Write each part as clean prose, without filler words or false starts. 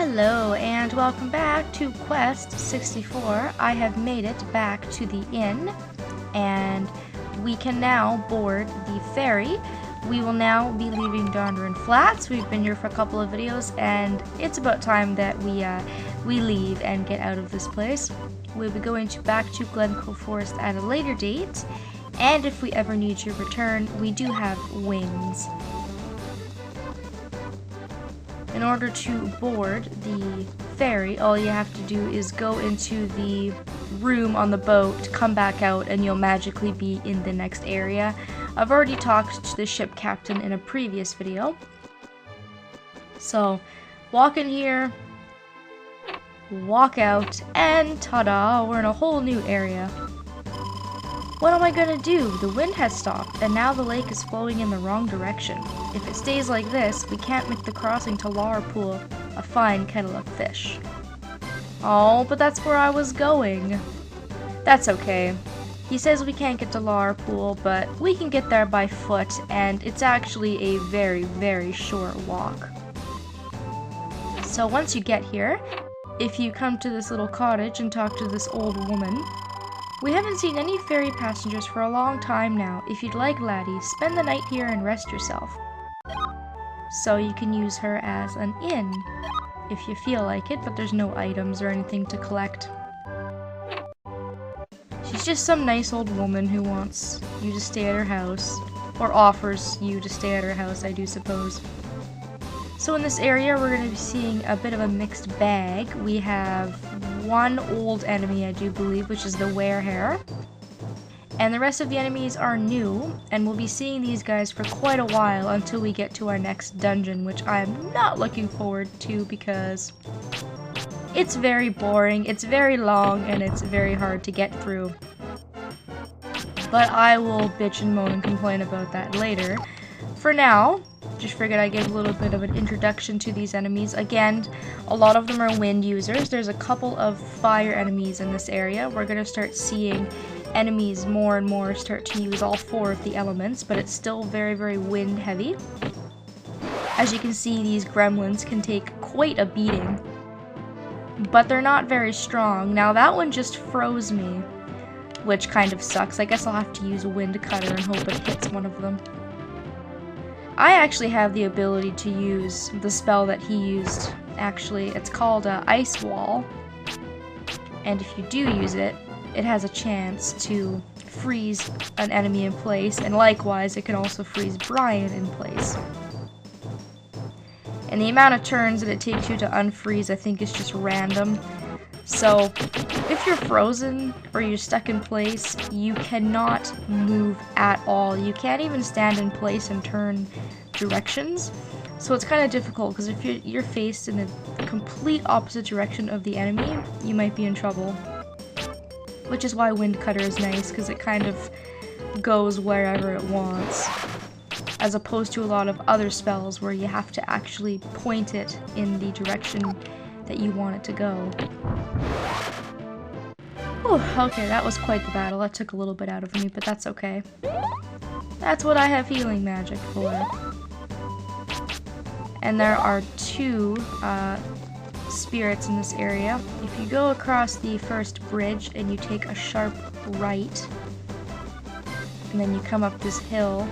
Hello and welcome back to Quest 64. I have made it back to the inn and we can now board the ferry. We will now be leaving Dondoran Flats. We've been here for a couple of videos and it's about time that we leave and get out of this place. We'll be going back to Glencoe Forest at a later date, and if we ever need to return, we do have wings. In order to board the ferry, all you have to do is go into the room on the boat, come back out, and you'll magically be in the next area. I've already talked to the ship captain in a previous video. So, walk in here, walk out, and ta-da, we're in a whole new area. What am I gonna do? The wind has stopped, and now the lake is flowing in the wrong direction. If it stays like this, we can't make the crossing to Larapool a fine kettle of fish. Oh, but that's where I was going. That's okay. He says we can't get to Larapool, but we can get there by foot, and it's actually a very, very short walk. So once you get here, if you come to this little cottage and talk to this old woman, we haven't seen any ferry passengers for a long time now. If you'd like, laddie, spend the night here and rest yourself. So you can use her as an inn, if you feel like it, but there's no items or anything to collect. She's just some nice old woman who wants you to stay at her house, or offers you to stay at her house, I do suppose. So in this area, we're going to be seeing a bit of a mixed bag. We have one old enemy, I do believe, which is the werehair. And the rest of the enemies are new, and we'll be seeing these guys for quite a while until we get to our next dungeon, which I'm not looking forward to because it's very boring, it's very long, and it's very hard to get through. But I will bitch and moan and complain about that later. For now, just figured I'd give a little bit of an introduction to these enemies. Again, a lot of them are wind users. There's a couple of fire enemies in this area. We're going to start seeing enemies more and more start to use all four of the elements, but it's still very, very wind heavy. As you can see, these gremlins can take quite a beating, but they're not very strong. Now that one just froze me, which kind of sucks. I guess I'll have to use a wind cutter and hope it hits one of them. I actually have the ability to use the spell that he used. Actually, it's called Ice Wall, and if you do use it, it has a chance to freeze an enemy in place, and likewise, it can also freeze Brian in place. And the amount of turns that it takes you to unfreeze, I think, is just random. So, if you're frozen or you're stuck in place, you cannot move at all. You can't even stand in place and turn directions. So it's kind of difficult because if you're faced in the complete opposite direction of the enemy, you might be in trouble. Which is why Wind Cutter is nice, because it kind of goes wherever it wants, as opposed to a lot of other spells where you have to actually point it in the direction that you want it to go. Whew, okay, that was quite the battle. That took a little bit out of me, but that's okay. That's what I have healing magic for. And there are two spirits in this area. If you go across the first bridge and you take a sharp right, and then you come up this hill,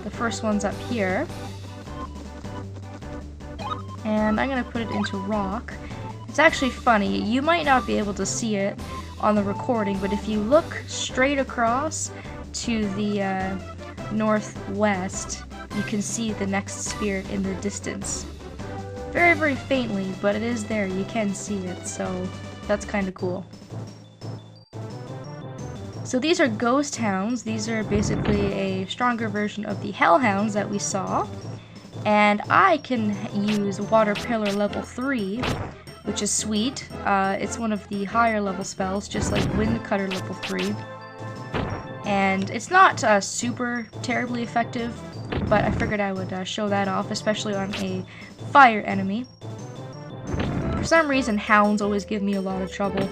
the first one's up here. And I'm going to put it into rock. It's actually funny, you might not be able to see it on the recording, but if you look straight across to the northwest, you can see the next spirit in the distance. Very, very faintly, but it is there, you can see it, so that's kind of cool. So these are ghost hounds. These are basically a stronger version of the hellhounds that we saw. And I can use Water Pillar level 3, which is sweet. It's one of the higher level spells, just like Wind Cutter level 3. And it's not super terribly effective, but I figured I would show that off, especially on a fire enemy. For some reason, hounds always give me a lot of trouble.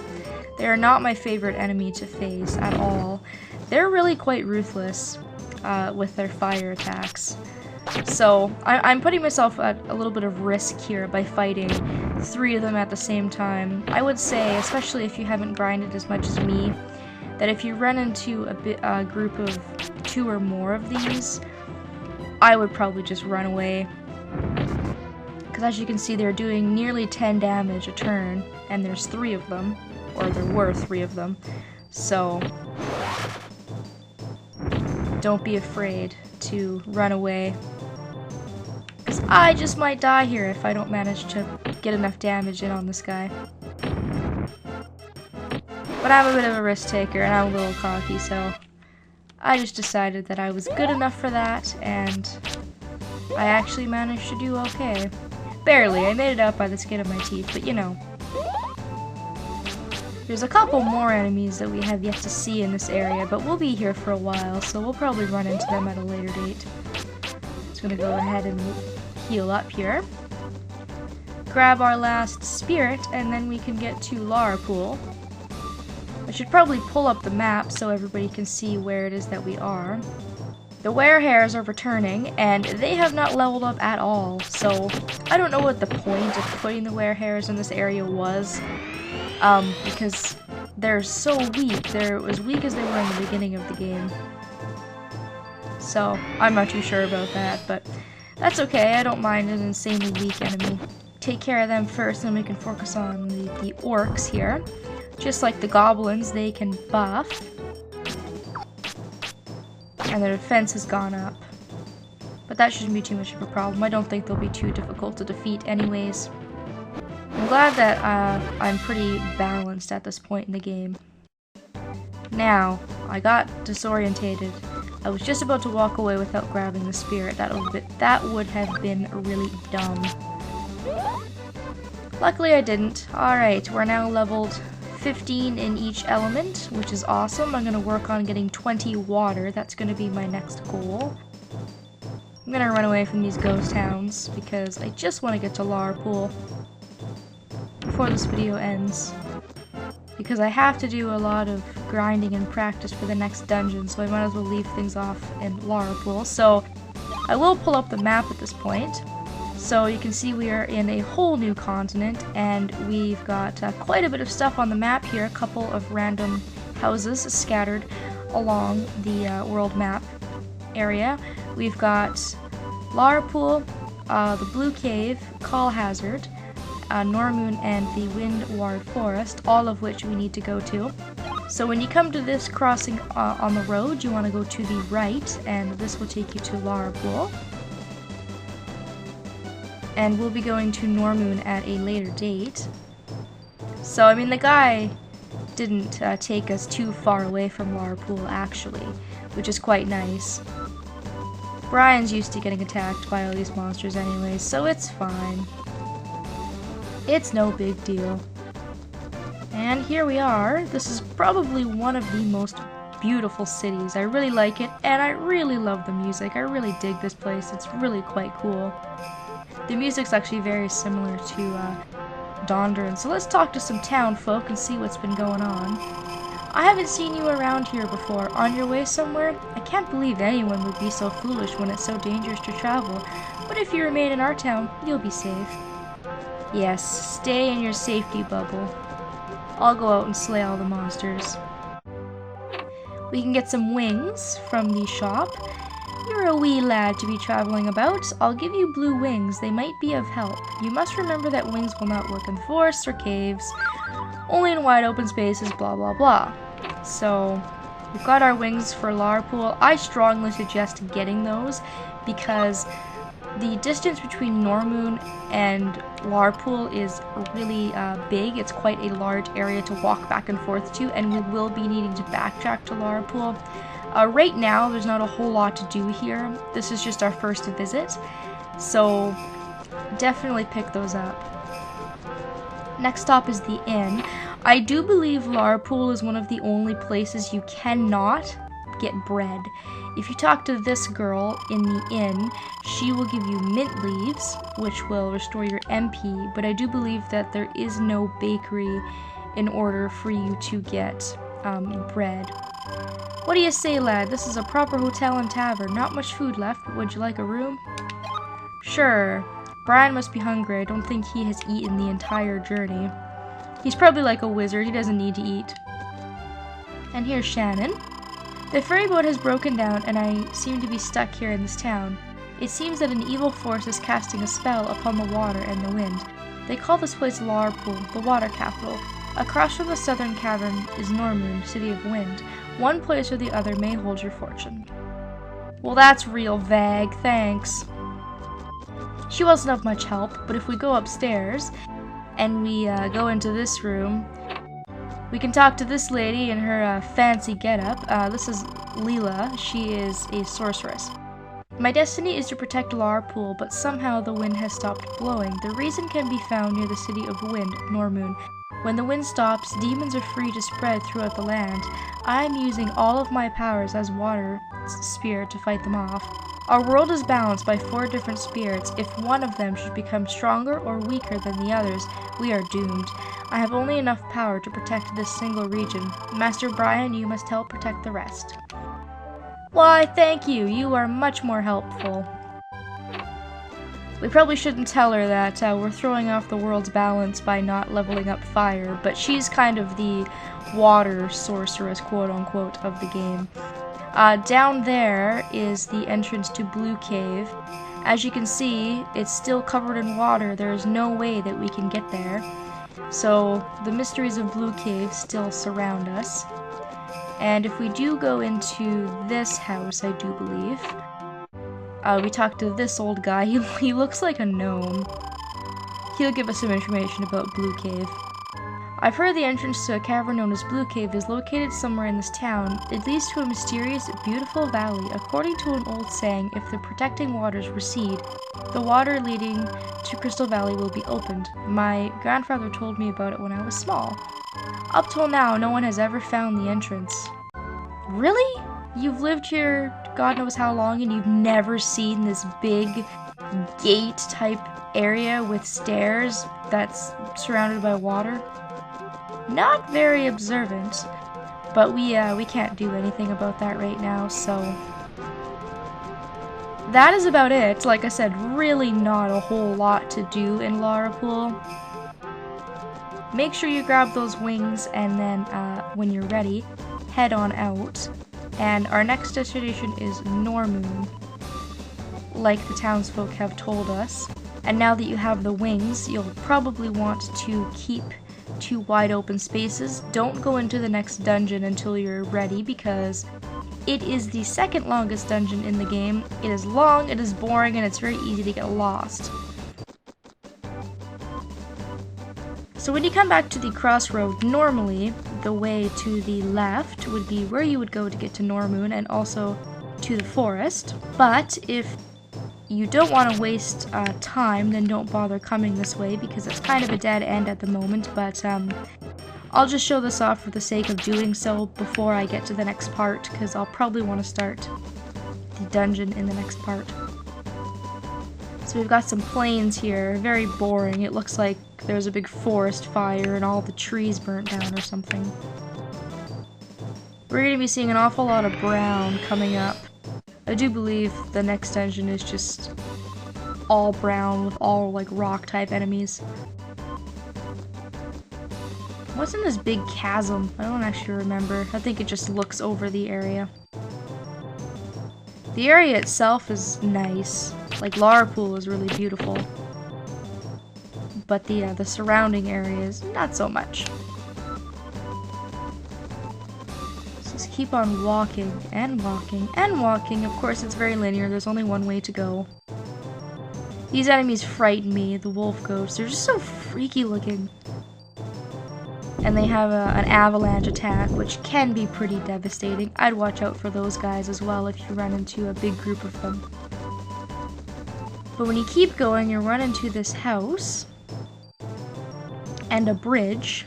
They are not my favorite enemy to face at all. They're really quite ruthless with their fire attacks. So I'm putting myself at a little bit of risk here by fighting 3 of them at the same time. I would say, especially if you haven't grinded as much as me, that if you run into a group of 2 or more of these, I would probably just run away. Because as you can see, they're doing nearly 10 damage a turn, and there's 3 of them, or there were 3 of them. So don't be afraid to run away. Because I just might die here if I don't manage to get enough damage in on this guy. But I'm a bit of a risk taker, and I'm a little cocky, so I just decided that I was good enough for that, and I actually managed to do okay. Barely, I made it out by the skin of my teeth, but you know. There's a couple more enemies that we have yet to see in this area, but we'll be here for a while, so we'll probably run into them at a later date. Just gonna go ahead and heal up here. Grab our last spirit, and then we can get to Larapool. I should probably pull up the map so everybody can see where it is that we are. The werehairs are returning, and they have not leveled up at all, so I don't know what the point of putting the werehairs in this area was, because they're so weak. They're as weak as they were in the beginning of the game. So, I'm not too sure about that, but that's okay. I don't mind an insanely weak enemy. Take care of them first, then we can focus on the orcs here. Just like the goblins, they can buff. And their defense has gone up. But that shouldn't be too much of a problem. I don't think they'll be too difficult to defeat anyways. I'm glad that I'm pretty balanced at this point in the game. Now, I got disorientated. I was just about to walk away without grabbing the spirit. That would have been really dumb. Luckily I didn't. Alright, we're now leveled 15 in each element, which is awesome. I'm going to work on getting 20 water. That's going to be my next goal. I'm going to run away from these ghost hounds because I just want to get to Larapool before this video ends. Because I have to do a lot of grinding and practice for the next dungeon, so I might as well leave things off in Larapool. So I will pull up the map at this point. So you can see we are in a whole new continent, and we've got quite a bit of stuff on the map here, a couple of random houses scattered along the world map area. We've got Larapool, the Blue Cave, Call Hazard, Normoon, and the Windward Forest, all of which we need to go to. So when you come to this crossing on the road, you want to go to the right, and this will take you to Larapool. And we'll be going to Normoon at a later date. So, I mean, the guy didn't take us too far away from Larapool, actually, which is quite nice. Brian's used to getting attacked by all these monsters anyways, so it's fine. It's no big deal. And here we are. This is probably one of the most beautiful cities. I really like it, and I really love the music. I really dig this place. It's really quite cool. The music's actually very similar to Dondoran, so let's talk to some town folk and see what's been going on. I haven't seen you around here before. On your way somewhere? I can't believe anyone would be so foolish when it's so dangerous to travel, but if you remain in our town, you'll be safe. Yes, stay in your safety bubble. I'll go out and slay all the monsters. We can get some wings from the shop. You're a wee lad to be traveling about. I'll give you blue wings. They might be of help. You must remember that wings will not work in forests or caves, only in wide open spaces, blah blah blah. So, we've got our wings for Larapool. I strongly suggest getting those because the distance between Normoon and Larapool is really big. It's quite a large area to walk back and forth to, and we will be needing to backtrack to Larapool. Right now, there's not a whole lot to do here. This is just our first visit, so definitely pick those up. Next stop is the inn. I do believe Larapool is one of the only places you cannot get bread. If you talk to this girl in the inn, she will give you mint leaves, which will restore your MP, but I do believe that there is no bakery in order for you to get bread. What do you say, lad? This is a proper hotel and tavern. Not much food left, but would you like a room? Sure. Brian must be hungry. I don't think he has eaten the entire journey. He's probably like a wizard. He doesn't need to eat. And here's Shannon. The ferry boat has broken down, and I seem to be stuck here in this town. It seems that an evil force is casting a spell upon the water and the wind. They call this place Larapool, the water capital. Across from the southern cavern is Normoon, city of wind. One place or the other may hold your fortune. Well, that's real vague, thanks. She wasn't of much help, but if we go upstairs and we go into this room, we can talk to this lady in her fancy getup. This is Leela. She is a sorceress. My destiny is to protect Larapool, but somehow the wind has stopped blowing. The reason can be found near the city of wind, Normoon. When the wind stops, demons are free to spread throughout the land. I am using all of my powers as water spirit to fight them off. Our world is balanced by 4 different spirits. If one of them should become stronger or weaker than the others, we are doomed. I have only enough power to protect this single region. Master Brian, you must help protect the rest. Why, thank you. You are much more helpful. We probably shouldn't tell her that we're throwing off the world's balance by not leveling up fire, but she's kind of the water sorceress, quote-unquote, of the game. Down there is the entrance to Blue Cave. As you can see, it's still covered in water. There is no way that we can get there. So the mysteries of Blue Cave still surround us. And if we do go into this house, I do believe, we talk to this old guy. He looks like a gnome. He'll give us some information about Blue Cave. I've heard the entrance to a cavern known as Blue Cave is located somewhere in this town. It leads to a mysterious, beautiful valley. According to an old saying, if the protecting waters recede, the water leading to Crystal Valley will be opened. My grandfather told me about it when I was small. Up till now, no one has ever found the entrance. Really? You've lived here God knows how long and you've never seen this big gate-type area with stairs that's surrounded by water? Not very observant, but we can't do anything about that right now, so that is about it. Like I said, really not a whole lot to do in Larapool. Make sure you grab those wings, and then when you're ready, head on out. And our next destination is Normoon, like the townsfolk have told us. And now that you have the wings, you'll probably want to keep 2 wide open spaces. Don't go into the next dungeon until you're ready, because it is the second longest dungeon in the game. It is long, it is boring, and it's very easy to get lost. So when you come back to the crossroad, normally the way to the left would be where you would go to get to Normoon and also to the forest. But if you don't want to waste time, then don't bother coming this way because it's kind of a dead end at the moment. But I'll just show this off for the sake of doing so before I get to the next part, because I'll probably want to start the dungeon in the next part. So we've got some plains here, very boring. It looks like there's a big forest fire and all the trees burnt down or something. We're going to be seeing an awful lot of brown coming up. I do believe the next dungeon is just all brown with all like rock type enemies. What's in this big chasm? I don't actually remember. I think it just looks over the area. The area itself is nice. Like, Larapool is really beautiful. But the surrounding areas, not so much. So just keep on walking, and walking, and walking. Of course, it's very linear. There's only one way to go. These enemies frighten me, the wolf ghosts. They're just so freaky looking. And they have an avalanche attack, which can be pretty devastating. I'd watch out for those guys as well if you run into a big group of them. But when you keep going, you run into this house and a bridge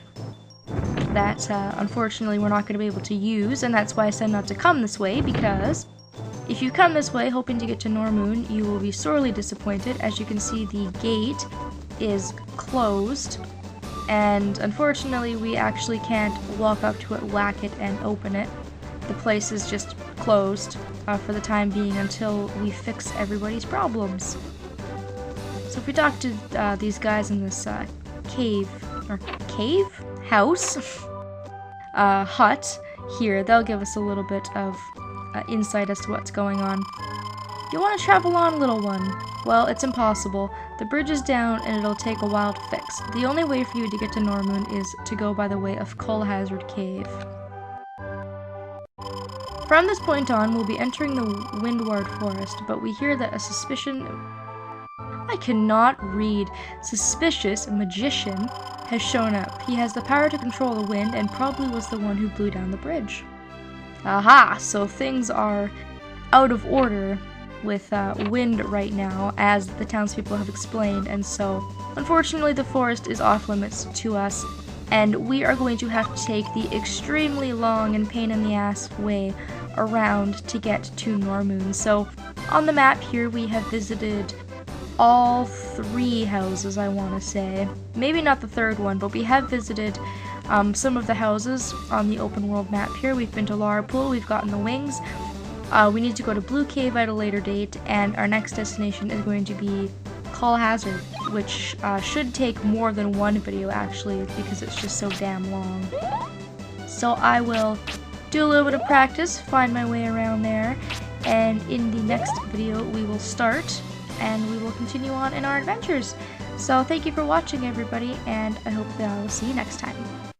that unfortunately we're not going to be able to use, and that's why I said not to come this way, because if you come this way hoping to get to Normoon, you will be sorely disappointed. As you can see, the gate is closed, and unfortunately we actually can't walk up to it, whack it, and open it. the place is just closed for the time being until we fix everybody's problems. So if we talk to these guys in this house, hut here, they'll give us a little bit of insight as to what's going on. You want to travel on, little one? Well, it's impossible. The bridge is down and it'll take a while to fix. The only way for you to get to Normoon is to go by the way of Cull Hazard Cave. From this point on, we'll be entering the Windward Forest, but we hear that a suspicious magician has shown up. He has the power to control the wind and probably was the one who blew down the bridge. Aha! So things are out of order with wind right now, as the townspeople have explained, and so unfortunately the forest is off limits to us, and we are going to have to take the extremely long and pain in the ass way around to get to Normoon. So on the map here we have visited all 3 houses, I want to say. Maybe not the 3rd one, but we have visited some of the houses on the open world map here. We've been to Larapool, we've gotten the wings. We need to go to Blue Cave at a later date, and our next destination is going to be Cull Hazard, which should take more than one video actually, because it's just so damn long. So I will do a little bit of practice, find my way around there, and in the next video we will start and we will continue on in our adventures. So thank you for watching, everybody, and I hope that I will see you next time.